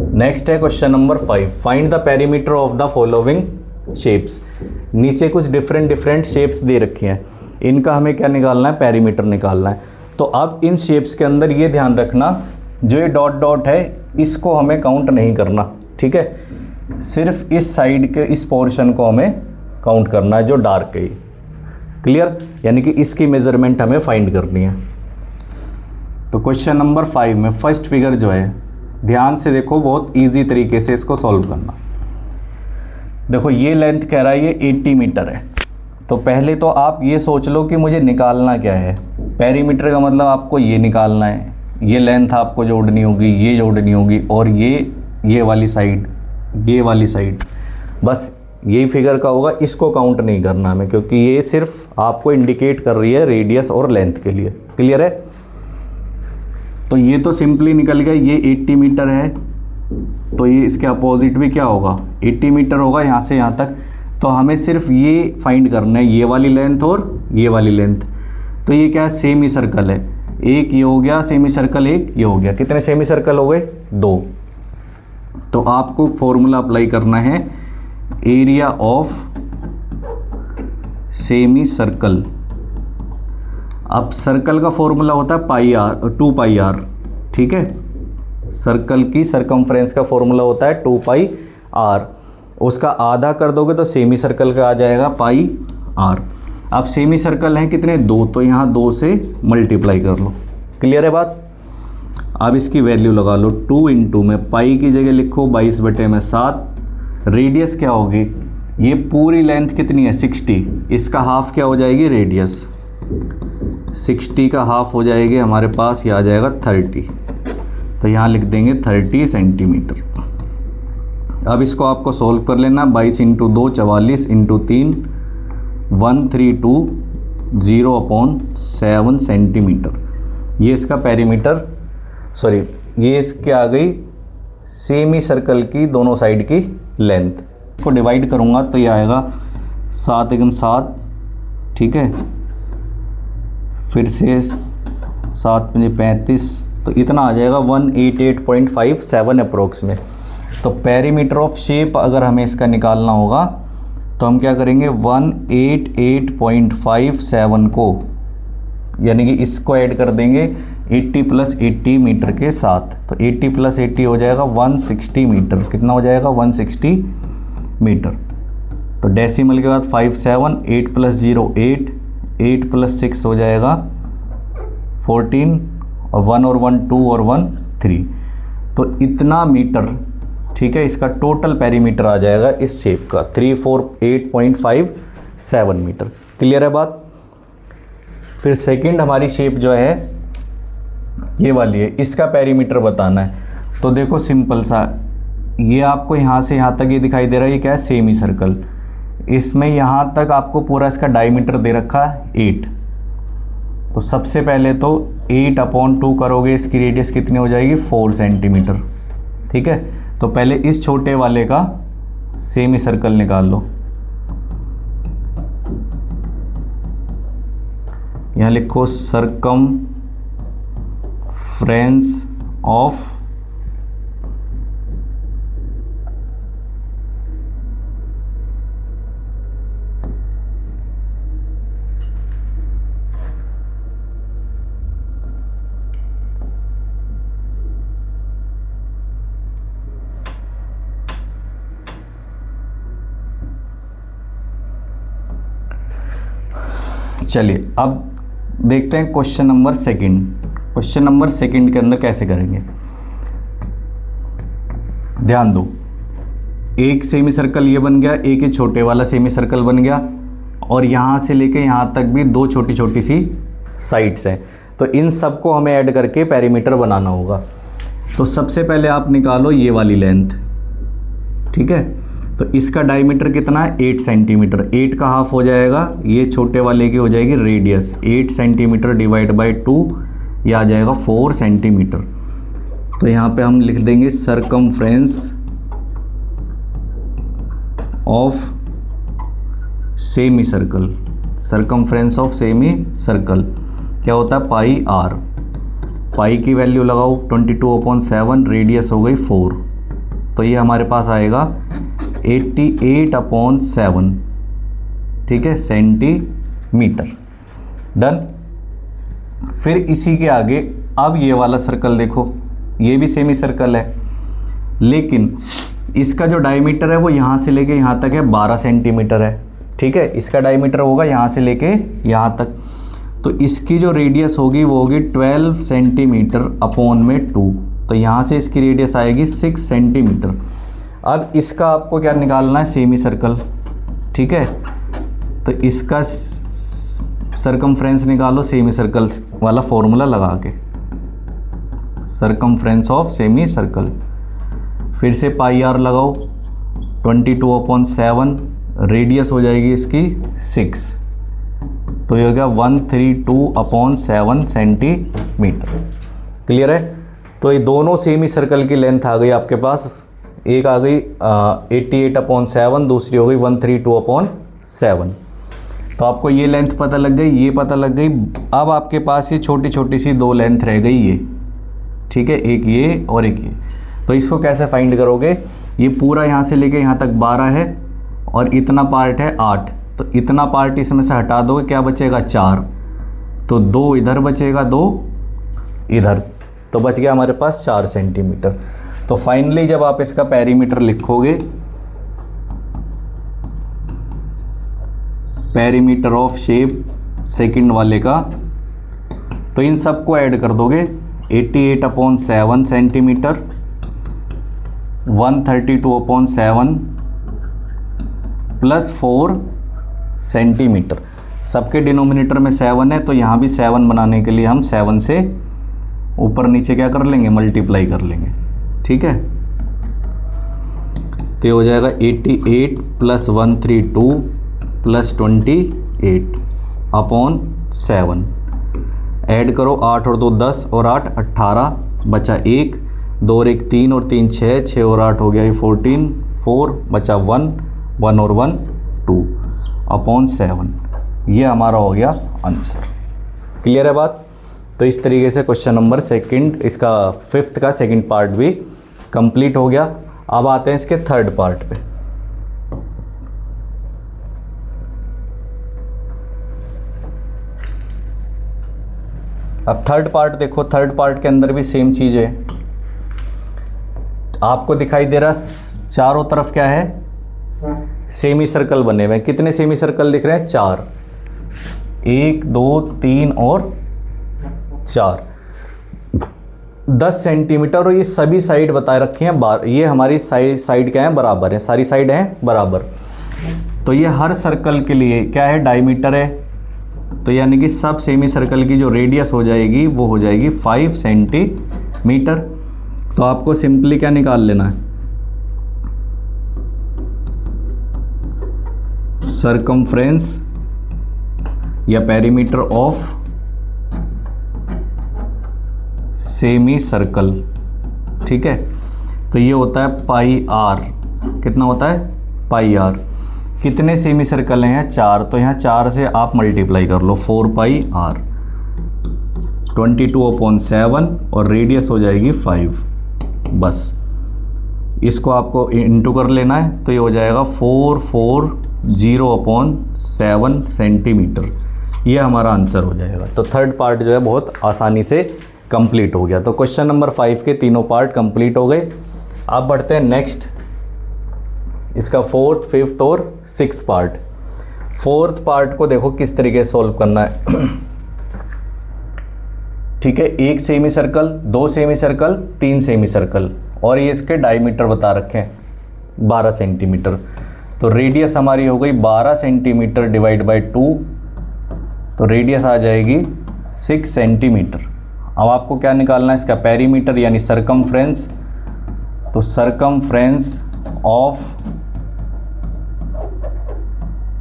Next है question number 5, find the perimeter of the following shapes. नीचे कुछ different shapes दे रखी हैं, इनका हमें क्या निकालना है, पेरीमीटर निकालना है। तो अब इन शेप्स के अंदर ये ध्यान रखना, जो ये डॉट डॉट है इसको हमें काउंट नहीं करना, ठीक है, सिर्फ इस साइड के इस पोर्शन को हमें काउंट करना है जो डार्क है। क्लियर, यानी कि इसकी मेजरमेंट हमें फाइंड करनी है। तो क्वेश्चन नंबर 5 में फर्स्ट फिगर जो है, ध्यान से देखो, बहुत इजी तरीके से इसको सॉल्व करना। देखो ये लेंथ कह रहा है ये 80 मीटर है। तो पहले तो आप ये सोच लो कि मुझे निकालना क्या है। पेरीमीटर का मतलब आपको ये निकालना है, ये लेंथ आपको जोड़नी होगी, ये जोड़नी होगी, और ये वाली साइड, ये वाली साइड, बस यही फिगर का होगा। इसको काउंट नहीं करना हमें, क्योंकि ये सिर्फ आपको इंडिकेट कर रही है रेडियस और लेंथ के लिए। क्लियर है? तो ये तो सिंपली निकल गया, ये 80 मीटर है, तो ये इसके अपोजिट भी क्या होगा, 80 मीटर होगा यहाँ से यहाँ तक। तो हमें सिर्फ ये फाइंड करना है, ये वाली लेंथ और ये वाली लेंथ। तो ये क्या है, सेमी सर्कल है। एक ये हो गया सेमी सर्कल, एक ये हो गया। कितने सेमी सर्कल हो गए, 2। तो आपको फॉर्मूला अप्लाई करना है, एरिया ऑफ सेमी सर्कल। अब सर्कल का फॉर्मूला होता है पाई आर, 2 पाई आर, ठीक है। सर्कल की सरकमफ्रेंस का फॉर्मूला होता है 2 पाई आर। उसका आधा कर दोगे तो सेमी सर्कल का आ जाएगा पाई आर। अब सेमी सर्कल हैं कितने, 2, तो यहाँ 2 से मल्टीप्लाई कर लो। क्लियर है बात? अब इसकी वैल्यू लगा लो, 2 इंटू में पाई की जगह लिखो 22/7। रेडियस क्या होगी, ये पूरी लेंथ कितनी है, 60, इसका हाफ क्या हो जाएगी, रेडियस 60 का हाफ हो जाएगी हमारे पास, ये आ जाएगा 30। तो यहाँ लिख देंगे 30 सेंटीमीटर। अब इसको आपको सोल्व कर लेना, 22 इंटू 2 44 इंटू 3 132/0/7 सेंटीमीटर। ये इसका पेरीमीटर, सॉरी ये इसके आ गई सेमी सर्कल की दोनों साइड की लेंथ। इसको डिवाइड करूँगा तो ये आएगा 7 एकम 7, ठीक है, फिर से 7 पंजे 35, तो इतना आ जाएगा 188.57 अप्रोक्स में। तो पेरीमीटर ऑफ शेप अगर हमें इसका निकालना होगा तो हम क्या करेंगे, 188.57 को, यानी कि इसको ऐड कर देंगे 80 + 80 मीटर के साथ। तो 80 + 80 हो जाएगा 160 मीटर। कितना हो जाएगा, 160 मीटर। तो डेसिमल के बाद 57, 8 + 0 8, 8 + 6 हो जाएगा 14, और 1 और 1 2 और 1 3। तो इतना मीटर, ठीक है, इसका टोटल पेरीमीटर आ जाएगा इस शेप का 348.57 मीटर। क्लियर है बात? फिर सेकंड हमारी शेप जो है ये वाली है, इसका पेरीमीटर बताना है। तो देखो सिंपल सा, ये आपको यहाँ से यहाँ तक ये दिखाई दे रहा है, ये क्या है, सेमी सर्कल। इसमें यहाँ तक आपको पूरा इसका डायमीटर दे रखा है 8। तो सबसे पहले तो 8/2 करोगे, इसकी रेडियस कितनी हो जाएगी, 4 सेंटीमीटर, ठीक है। तो पहले इस छोटे वाले का सेमी सर्कल निकाल लो। यहाँ लिखो सरकमफ्रेंस ऑफ चलिए अब देखते हैं question number second. Question number second के अंदर कैसे करेंगे, ध्यान दो। एक सेमी सर्कल ये बन गया, एक ही छोटे वाला सेमी सर्कल बन गया, और यहाँ से लेके यहाँ तक भी 2 छोटी छोटी सी साइड्स हैं। तो इन सबको हमें ऐड करके पेरीमीटर बनाना होगा। तो सबसे पहले आप निकालो ये वाली लेंथ, ठीक है। तो इसका डायमीटर कितना है, 8 सेंटीमीटर। 8 का हाफ हो जाएगा, ये छोटे वाले की हो जाएगी रेडियस, 8 सेंटीमीटर डिवाइड बाई 2, ये आ जाएगा 4 सेंटीमीटर। तो यहाँ पे हम लिख देंगे circumference of semi circle. Circumference of semi circle क्या होता है, पाई आर। पाई की वैल्यू लगाओ 22/7, रेडियस हो गई 4, तो ये हमारे पास आएगा 88/7, ठीक है, सेंटीमीटर। डन। फिर इसी के आगे अब ये वाला सर्कल देखो, ये भी सेमी सर्कल है, लेकिन इसका जो डायमीटर है वो यहाँ से लेके यहाँ तक है 12 सेंटीमीटर है, ठीक है। इसका डायमीटर होगा यहाँ से लेके यहाँ तक, तो इसकी जो रेडियस होगी वो होगी 12 सेंटीमीटर अपॉन में 2, तो यहाँ से इसकी रेडियस आएगी 6 सेंटीमीटर। अब इसका आपको क्या निकालना है, सेमी सर्कल, ठीक है। तो इसका सरकमफ्रेंस निकालो सेमी सर्कल वाला फॉर्मूला लगा के, सरकमफ्रेंस ऑफ सेमी सर्कल। फिर से पाई आर लगाओ, 22/7, रेडियस हो जाएगी इसकी 6, तो ये हो गया 132/7 सेंटीमीटर। क्लियर है। तो ये दोनों सेमी सर्कल की लेंथ आ गई आपके पास, एक आ गई 88/7, दूसरी हो गई 132/7। तो आपको ये लेंथ पता लग गई, ये पता लग गई। अब आपके पास ये छोटी छोटी सी दो लेंथ रह गई ये, ठीक है, एक ये और एक ये। तो इसको कैसे फाइंड करोगे, ये पूरा यहाँ से लेके यहाँ तक 12 है और इतना पार्ट है 8, तो इतना पार्ट इसमें से हटा दोगे, क्या बचेगा 4, तो 2 इधर बचेगा, 2 इधर, तो बच गया हमारे पास 4 सेंटीमीटर। तो फाइनली जब आप इसका पेरीमीटर लिखोगे, पेरीमीटर ऑफ शेप सेकंड वाले का, तो इन सब को ऐड कर दोगे, 88/7 सेंटीमीटर, 132/7 प्लस 4 सेंटीमीटर। सबके डिनोमिनेटर में 7 है, तो यहाँ भी 7 बनाने के लिए हम 7 से ऊपर नीचे क्या कर लेंगे, मल्टीप्लाई कर लेंगे, ठीक है। तो ये हो जाएगा 88 + 132 + 28/7। ऐड करो, 8 और 2 10 और 8 18, बचा 1, 2 और 1 3 और 3 6, 6 और 8 हो गया ये 14, 4 बचा 1, 1 और 1 2/7। ये हमारा हो गया आंसर। क्लियर है बात। तो इस तरीके से क्वेश्चन नंबर सेकंड, इसका 5th का सेकंड पार्ट भी कंप्लीट हो गया। अब आते हैं इसके थर्ड पार्ट पे। अब थर्ड पार्ट देखो, थर्ड पार्ट के अंदर भी सेम चीज़ है। आपको दिखाई दे रहा चारों तरफ क्या है, सेमी सर्कल बने हुए हैं। कितने सेमी सर्कल दिख रहे हैं, 4, 1 2 3 और 4, 10 सेंटीमीटर। और ये सभी साइड बता रखी हैं, ये हमारी साइड क्या है, बराबर है, सारी साइड हैं बराबर। तो ये हर सर्कल के लिए क्या है, डायमीटर है, तो यानी कि सब सेमी सर्कल की जो रेडियस हो जाएगी वो हो जाएगी 5 सेंटीमीटर। तो आपको सिंपली क्या निकाल लेना है, सरकमफ्रेंस या पेरीमीटर ऑफ सेमी सर्कल, ठीक है। तो ये होता है पाई आर, कितना होता है, पाई आर। कितने सेमी सर्कल हैं, 4, तो यहाँ 4 से आप मल्टीप्लाई कर लो, 4 पाई आर, 22/7 और रेडियस हो जाएगी 5। बस इसको आपको इंटू कर लेना है, तो ये हो जाएगा 440/7 सेंटीमीटर। ये हमारा आंसर हो जाएगा। तो थर्ड पार्ट जो है बहुत आसानी से कंप्लीट हो गया। तो क्वेश्चन नंबर 5 के तीनों पार्ट कंप्लीट हो गए। अब बढ़ते हैं नेक्स्ट, इसका 4th, 5th और 6th पार्ट। 4th पार्ट को देखो किस तरीके से सॉल्व करना है। ठीक है, 1 semi circle, 2 semi circle, 3 semi circle, और ये इसके डायमीटर बता रखे हैं 12 सेंटीमीटर। तो रेडियस हमारी हो गई 12 सेंटीमीटर डिवाइड बाई 2, तो रेडियस आ जाएगी 6 सेंटीमीटर। अब आपको क्या निकालना है, इसका पेरीमीटर यानी सरकमफ्रेंस। तो सरकमफ्रेंस ऑफ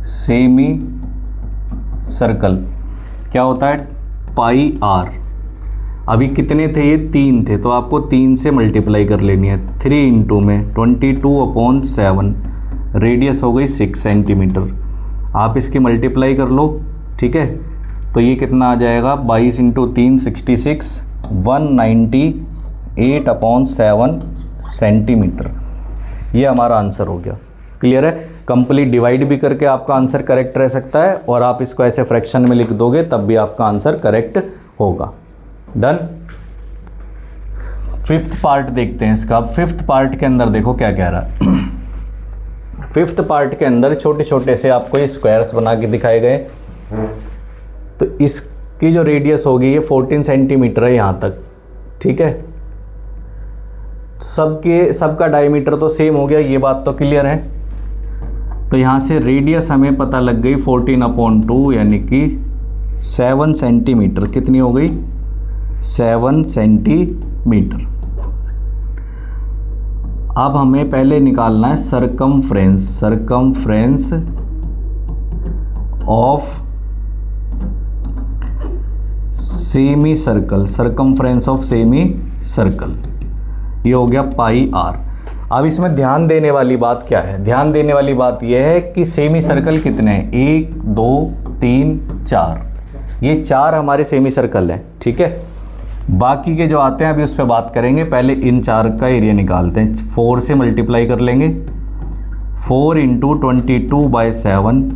सेमी सर्कल क्या होता है, पाई आर। अभी कितने थे, ये 3 थे, तो आपको 3 से मल्टीप्लाई कर लेनी है, 3 इंटू में 22/7, रेडियस हो गई 6 सेंटीमीटर। आप इसकी मल्टीप्लाई कर लो, ठीक है। तो ये कितना आ जाएगा, 22 इंटू 3 66, 198/7 सेंटीमीटर। ये हमारा आंसर हो गया। क्लियर है? कंप्लीट डिवाइड भी करके आपका आंसर करेक्ट रह सकता है और आप इसको ऐसे फ्रैक्शन में लिख दोगे तब भी आपका आंसर करेक्ट होगा। डन। फिफ्थ पार्ट देखते हैं इसका। अब फिफ्थ पार्ट के अंदर देखो क्या कह रहा है। फिफ्थ पार्ट के अंदर छोटे छोटे से आपको ये स्क्वायर्स बना के दिखाए गए। तो इसकी जो रेडियस होगी ये 14 सेंटीमीटर है यहाँ तक। ठीक है, सबका डायमीटर तो सेम हो गया, ये बात तो क्लियर है। तो यहाँ से रेडियस हमें पता लग गई 14/2 यानी कि 7 सेंटीमीटर। कितनी हो गई? 7 सेंटीमीटर। अब हमें पहले निकालना है circumference of semi circle. Circumference of semi circle ये हो गया पाई आर। अब इसमें ध्यान देने वाली बात क्या है? ध्यान देने वाली बात यह है कि सेमी सर्कल कितने हैं? 1 2 3 4, ये 4 हमारे सेमी सर्कल हैं। ठीक है, बाकी के जो आते हैं अभी उस पर बात करेंगे। पहले इन 4 का एरिया निकालते हैं। 4 से मल्टीप्लाई कर लेंगे। 4 × 22/7,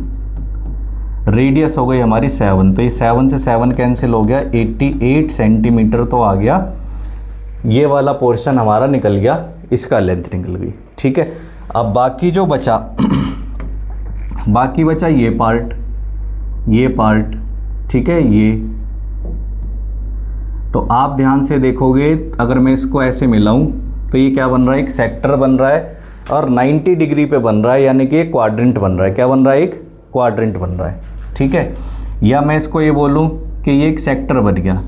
रेडियस हो गई हमारी 7। तो ये 7 से 7 कैंसिल हो गया, 88 सेंटीमीटर तो आ गया। ये वाला पोर्शन हमारा निकल गया, इसका लेंथ निकल गई। ठीक है, अब बाकी जो बचा बाकी बचा ये पार्ट। ठीक है, ये तो आप ध्यान से देखोगे, अगर मैं इसको ऐसे मिलाऊं तो ये क्या बन रहा है? एक सेक्टर बन रहा है और 90 डिग्री पे बन रहा है, यानी कि एक क्वाड्रेंट बन रहा है। क्या बन रहा है? एक क्वाड्रेंट बन रहा है। ठीक है, या मैं इसको ये बोलूं कि ये एक सेक्टर बन गया।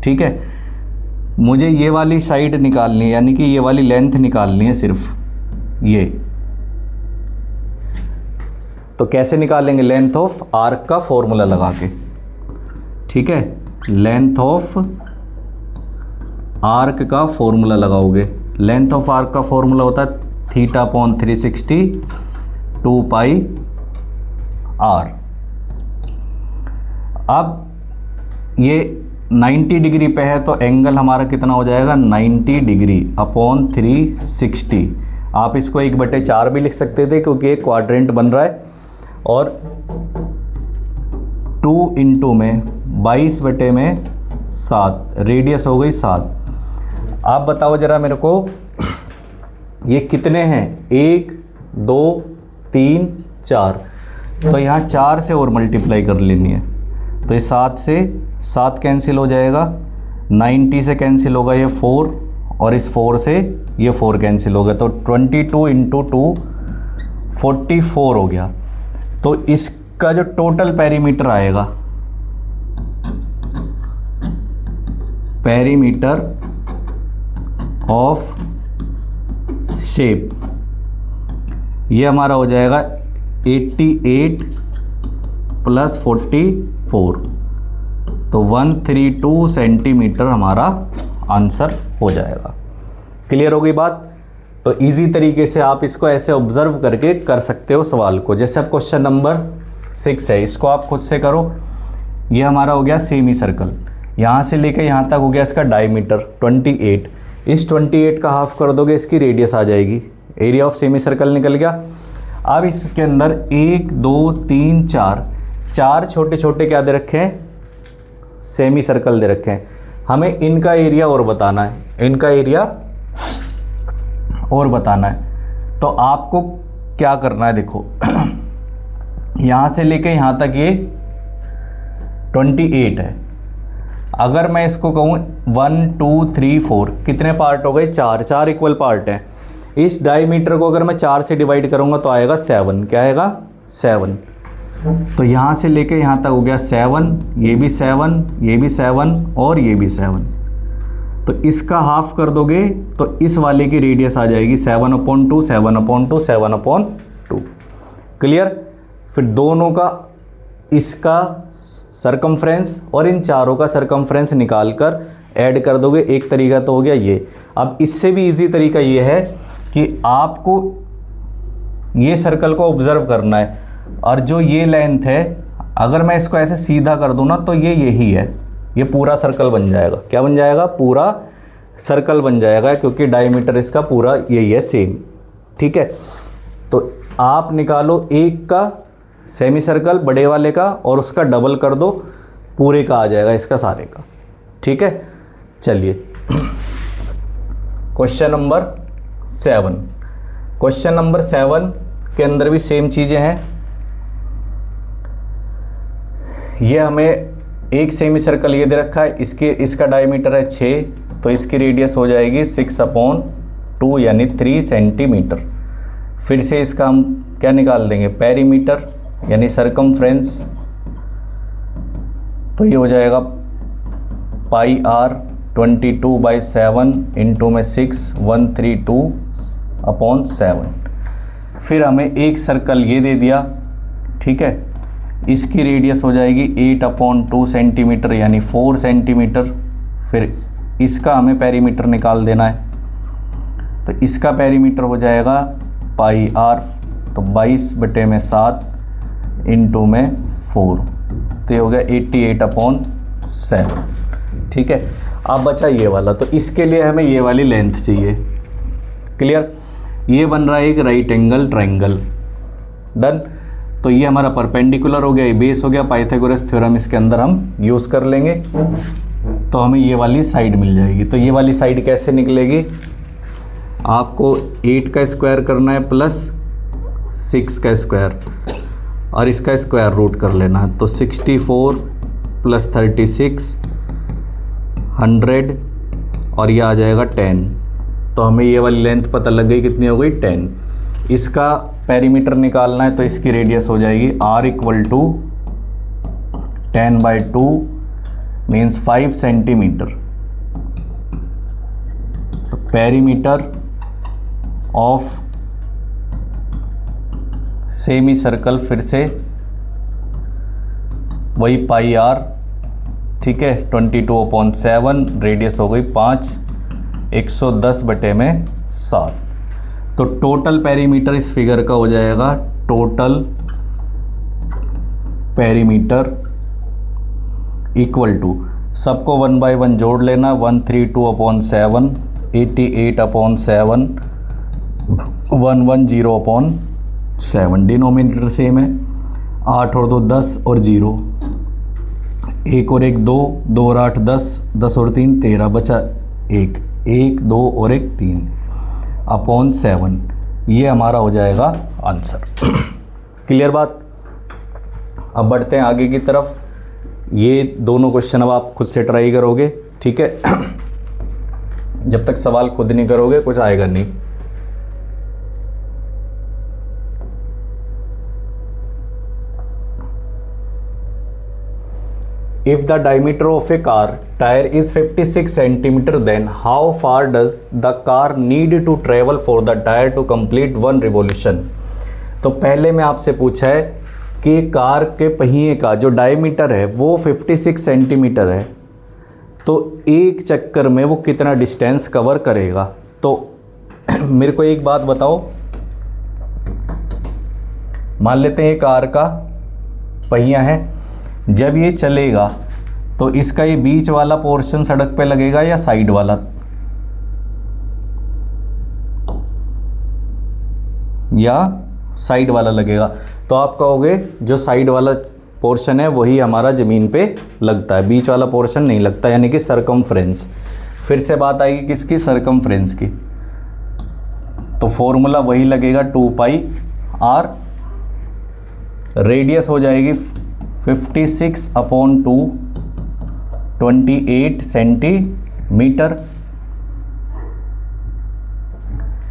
ठीक है, मुझे ये वाली साइड निकालनी है, यानी कि ये वाली लेंथ निकालनी है सिर्फ ये। तो कैसे निकालेंगे? लेंथ ऑफ आर्क का फॉर्मूला लगा के। ठीक है, लेंथ ऑफ आर्क का फॉर्मूला लगाओगे। लेंथ ऑफ आर्क का फॉर्मूला होता है θ/360 2πr। अब ये 90 डिग्री पे है तो एंगल हमारा कितना हो जाएगा? 90 डिग्री अपॉन 360। आप इसको 1/4 भी लिख सकते थे क्योंकि एक क्वाड्रेंट बन रहा है। और 2 × में 22/7, रेडियस हो गई 7। आप बताओ जरा मेरे को, ये कितने हैं? 1 2 3 4। तो यहाँ 4 से और मल्टीप्लाई कर लेनी है। तो ये 7 से 7 कैंसिल हो जाएगा, 90 से कैंसिल होगा ये 4, और इस 4 से ये 4 कैंसिल हो गया। तो 22 × 2 44 हो गया। तो इसका जो टोटल पेरीमीटर आएगा, पेरीमीटर ऑफ शेप, ये हमारा हो जाएगा 88 + 44, तो 132 सेंटीमीटर हमारा आंसर हो जाएगा। क्लियर हो गई बात? तो इजी तरीके से आप इसको ऐसे ऑब्जर्व करके कर सकते हो सवाल को। जैसे अब क्वेश्चन नंबर 6 है, इसको आप खुद से करो। ये हमारा हो गया सेमी सर्कल, यहाँ से लेकर यहाँ तक हो गया इसका डायमीटर 28। इस 28 का हाफ कर दोगे, इसकी रेडियस आ जाएगी। एरिया ऑफ सेमी सर्कल निकल गया। अब इसके अंदर 1 2 3 4 छोटे छोटे क्या दे रखे हैं? सेमी सर्कल दे रखे हैं। हमें इनका एरिया और बताना है, इनका एरिया और बताना है। तो आपको क्या करना है? देखो यहाँ से लेके यहाँ तक ये 28 है। अगर मैं इसको कहूँ 1 2 3 4, कितने पार्ट हो गए? 4 इक्वल पार्ट हैं। इस डायमीटर को अगर मैं 4 से डिवाइड करूँगा तो आएगा 7। क्या आएगा? 7। तो यहाँ से लेके यहाँ तक हो गया 7, ये भी 7, ये भी 7 और ये भी 7। तो इसका हाफ कर दोगे तो इस वाले की रेडियस आ जाएगी 7/2 7/2 7/2। क्लियर? फिर दोनों का, इसका सरकमफ्रेंस और इन चारों का सरकमफ्रेंस निकाल कर ऐड कर दोगे। एक तरीका तो हो गया ये। अब इससे भी इजी तरीका ये है कि आपको ये सर्कल को ऑब्जर्व करना है, और जो ये लेंथ है अगर मैं इसको ऐसे सीधा कर दूँ ना तो ये यही है, ये पूरा सर्कल बन जाएगा। क्या बन जाएगा? पूरा सर्कल बन जाएगा, क्योंकि डायमीटर इसका पूरा यही है, सेम। ठीक है। तो आप निकालो एक का सेमी सर्कल बड़े वाले का और उसका डबल कर दो, पूरे का आ जाएगा इसका सारे का। ठीक है, चलिए क्वेश्चन नंबर 7। क्वेश्चन नंबर 7 के अंदर भी सेम चीज़ें हैं। ये हमें एक सेमी सर्कल ये दे रखा है, इसका डायमीटर है 6, तो इसकी रेडियस हो जाएगी 6/2 यानी 3 सेंटीमीटर। फिर से इसका हम क्या निकाल देंगे, पेरीमीटर यानी सरकमफ्रेंस। तो ये हो जाएगा पाई r 22/7 इंटू में 6 132/7। फिर हमें एक सर्कल ये दे दिया, ठीक है, इसकी रेडियस हो जाएगी 8/2 सेंटीमीटर यानी 4 सेंटीमीटर। फिर इसका हमें पेरीमीटर निकाल देना है, तो इसका पेरीमीटर हो जाएगा पाई r, तो 22/7 इंटू में 4, तो ये हो गया 88/7। ठीक है, अब बचा ये वाला, तो इसके लिए हमें ये वाली लेंथ चाहिए। क्लियर, ये बन रहा है एक राइट एंगल ट्रायंगल। डन, तो ये हमारा परपेंडिकुलर हो गया, ये बेस हो गया। पाइथागोरस थ्योरम इसके अंदर हम यूज़ कर लेंगे, तो हमें ये वाली साइड मिल जाएगी। तो ये वाली साइड कैसे निकलेगी, आपको 8 का स्क्वायर करना है प्लस 6 का स्क्वायर और इसका स्क्वायर रूट कर लेना है। तो 64 प्लस 36 100 और ये आ जाएगा 10। तो हमें ये वाली लेंथ पता लग गई, कितनी हो गई 10। इसका पेरीमीटर निकालना है, तो इसकी रेडियस हो जाएगी r = 10/2 मीन्स 5 सेंटीमीटर। तो पेरीमीटर ऑफ सेमी सर्कल, फिर से वही पाई r, ठीक है, 22/7, रेडियस हो गई 5, 110/7। तो टोटल पेरीमीटर इस फिगर का हो जाएगा, टोटल पेरीमीटर इक्वल टू, सबको 1 बाय 1 जोड़ लेना, 132/7, 88/7, 110/7। डिनोमिनेटर सेम है, 8 और 2 10 और 0, 1 और 1 2, 2 और 8 10, 10 और 3 13, बचा 1, 1 2 और 1 3/7। ये हमारा हो जाएगा आंसर। क्लियर बात। अब बढ़ते हैं आगे की तरफ। ये दोनों क्वेश्चन अब आप खुद से ट्राई करोगे, ठीक है। जब तक सवाल खुद नहीं करोगे कुछ आएगा नहीं। If the diameter of a car tire is 56 centimeter, then how far does the car need to travel for the tire to complete 1 revolution? तो पहले में आपसे पूछा है कि कार के पहिए का जो डायमीटर है वो 56 सेंटीमीटर है, तो एक चक्कर में वो कितना डिस्टेंस कवर करेगा। तो मेरे को एक बात बताओ, मान लेते हैं ये कार का पहिया है, जब ये चलेगा तो इसका ये बीच वाला पोर्शन सड़क पे लगेगा या साइड वाला, या साइड वाला लगेगा। तो आप कहोगे जो साइड वाला पोर्शन है वही हमारा ज़मीन पे लगता है, बीच वाला पोर्शन नहीं लगता, यानी कि सरकमफ्रेंस। फिर से बात आएगी किसकी, सरकमफ्रेंस की। तो फॉर्मूला वही लगेगा 2πr, रेडियस हो जाएगी 56/2, 28 सेंटीमीटर।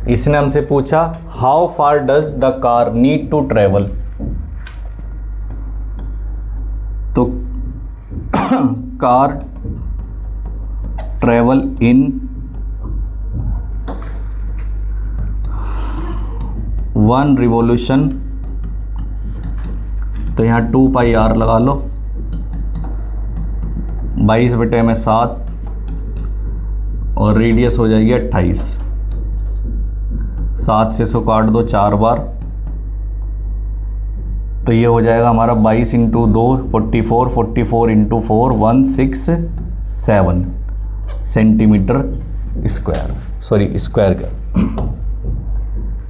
इसने हमसे पूछा how far does the car need to travel, तो कार ट्रेवल इन 1 रिवॉल्यूशन, तो यहाँ 2πr लगा लो, 22/7 और रेडियस हो जाएगी 28। 7 से 100 काट दो 4 बार, तो ये हो जाएगा हमारा 22 × 2 44, 44 × 4 167 सेंटीमीटर स्क्वायर, सॉरी स्क्वायर का।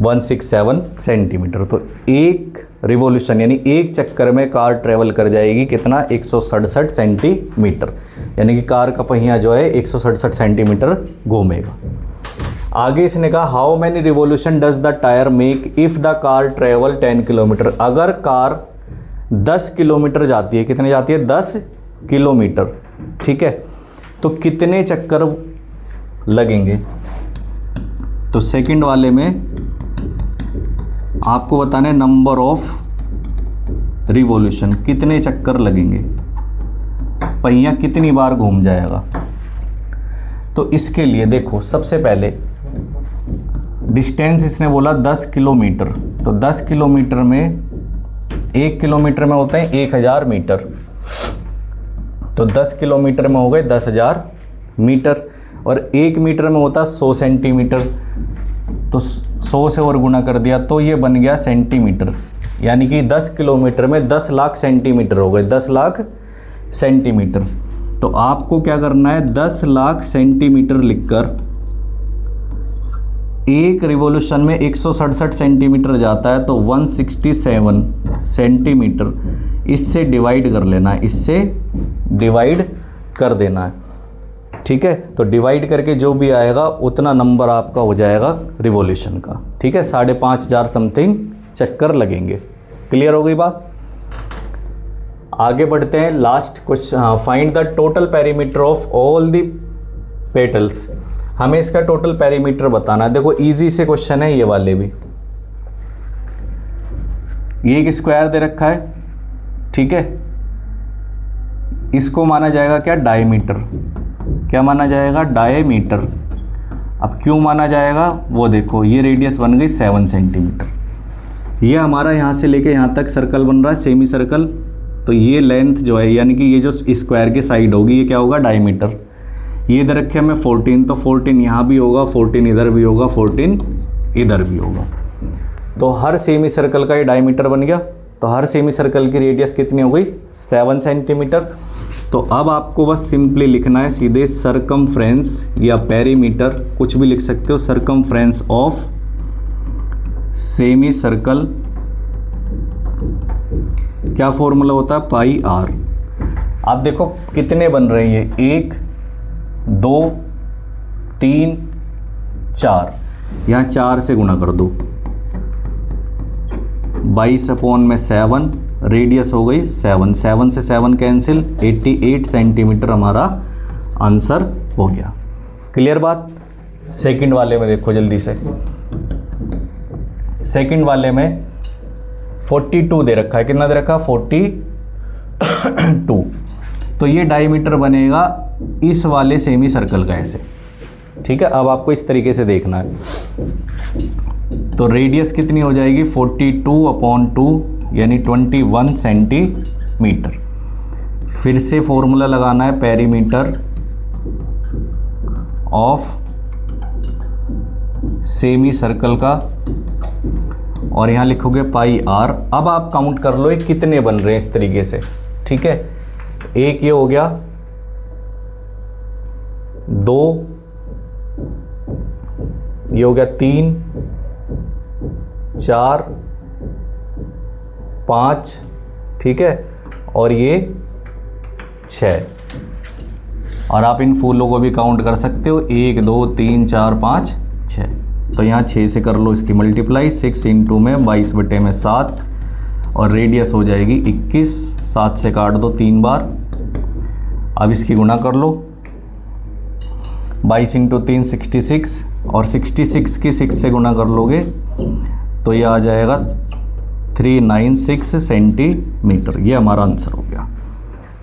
167 सेंटीमीटर। तो एक रिवॉल्यूशन यानी एक चक्कर में कार ट्रेवल कर जाएगी कितना, 167 सेंटीमीटर, यानी कि कार का पहिया जो है 167 सेंटीमीटर घूमेगा। आगे इसने कहा how many revolution does the tyre make if the car travel 10 kilometre. अगर कार 10 किलोमीटर जाती है, कितने जाती है, 10 किलोमीटर, ठीक है, तो कितने चक्कर लगेंगे। तो सेकंड वाले में आपको बताना है नंबर ऑफ रिवॉल्यूशन, कितने चक्कर लगेंगे, पहिया कितनी बार घूम जाएगा। तो इसके लिए देखो सबसे पहले डिस्टेंस इसने बोला 10 किलोमीटर, तो 10 किलोमीटर में 1 किलोमीटर में होते हैं 1000 मीटर, तो 10 किलोमीटर में हो गए 10,000 मीटर, और 1 मीटर में होता 100 सेंटीमीटर, तो 100 से और गुना कर दिया तो ये बन गया सेंटीमीटर, यानी कि 10 किलोमीटर में 10 लाख सेंटीमीटर हो गए, 10 लाख सेंटीमीटर। तो आपको क्या करना है, 10 लाख सेंटीमीटर लिखकर एक रिवॉल्यूशन में 167 सेंटीमीटर जाता है, तो 167 सेंटीमीटर इससे डिवाइड कर लेना है, इससे डिवाइड कर देना है, ठीक है। तो डिवाइड करके जो भी आएगा उतना नंबर आपका हो जाएगा रिवॉल्यूशन का, ठीक है। 5,500 समथिंग चक्कर लगेंगे। क्लियर हो गई बात। आगे बढ़ते हैं, last question, find the total perimeter of all the petals. हमें इसका टोटल पेरीमीटर बताना है। देखो इजी से क्वेश्चन है ये वाले भी। ये एक स्क्वायर दे रखा है, ठीक है, इसको माना जाएगा क्या, डायमीटर। क्या माना जाएगा, डायमीटर। अब क्यों माना जाएगा वो देखो, ये रेडियस बन गई 7 सेंटीमीटर। ये हमारा यहाँ से लेके यहाँ तक सर्कल बन रहा है, सेमी सर्कल, तो ये लेंथ जो है यानी कि ये जो स्क्वायर की साइड होगी ये क्या होगा, डायमीटर। ये इधर रखे हमें 14, तो 14 यहाँ भी होगा, 14 इधर भी होगा, 14 इधर भी होगा। तो हर सेमी सर्कल का ये डायमीटर बन गया। तो हर सेमी सर्कल की रेडियस कितनी हो गई, 7 सेंटीमीटर। तो अब आपको बस सिंपली लिखना है सीधे सरकमफ्रेंस या पेरीमीटर, कुछ भी लिख सकते हो, सरकमफ्रेंस ऑफ सेमी सर्कल। क्या फॉर्मूला होता है, पाई आर। आप देखो कितने बन रहे हैं, ये 1 2 3 4, यहाँ 4 से गुणा कर दो, 22/7, रेडियस हो गई 7, 7 से 7 कैंसिल, 88 सेंटीमीटर हमारा आंसर हो गया। क्लियर बात। सेकंड वाले में देखो जल्दी से, सेकंड वाले में 42 दे रखा है, कितना दे रखा है, 42। तो ये डायमीटर बनेगा इस वाले सेमी सर्कल का ऐसे, ठीक है। अब आपको इस तरीके से देखना है, तो रेडियस कितनी हो जाएगी, 42/2 यानी 21 सेंटीमीटर। फिर से फॉर्मूला लगाना है पेरीमीटर ऑफ सेमी सर्कल का, और यहाँ लिखोगे पाई आर। अब आप काउंट कर लो ये कितने बन रहे हैं इस तरीके से, ठीक है। एक ये हो गया, 2 ये हो गया, 3 4 5, ठीक है, और ये 6। और आप इन फूलों को भी काउंट कर सकते हो, 1 2 3 4 5 6। तो यहाँ 6 से कर लो इसकी मल्टीप्लाई, 6 इंटू में 22/7, और रेडियस हो जाएगी 21, 7 से काट दो 3 बार। अब इसकी गुणा कर लो, 22 इंटू 3 66, और 66 की 6 से गुणा कर लोगे तो ये आ जाएगा 396 सेंटीमीटर। ये हमारा आंसर हो गया।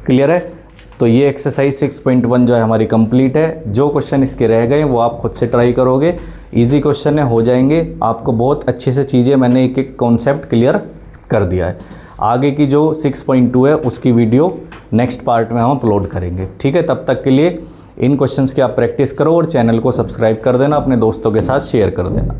क्लियर है। तो ये एक्सरसाइज 6.1 जो है हमारी कंप्लीट है। जो क्वेश्चन इसके रह गए वो आप खुद से ट्राई करोगे, इजी क्वेश्चन है, हो जाएंगे। आपको बहुत अच्छे से चीज़ें मैंने एक एक कॉन्सेप्ट क्लियर कर दिया है। आगे की जो 6.2 है उसकी वीडियो नेक्स्ट पार्ट में हम अपलोड करेंगे, ठीक है। तब तक के लिए इन क्वेश्चंस की आप प्रैक्टिस करो और चैनल को सब्सक्राइब कर देना, अपने दोस्तों के साथ शेयर कर देना।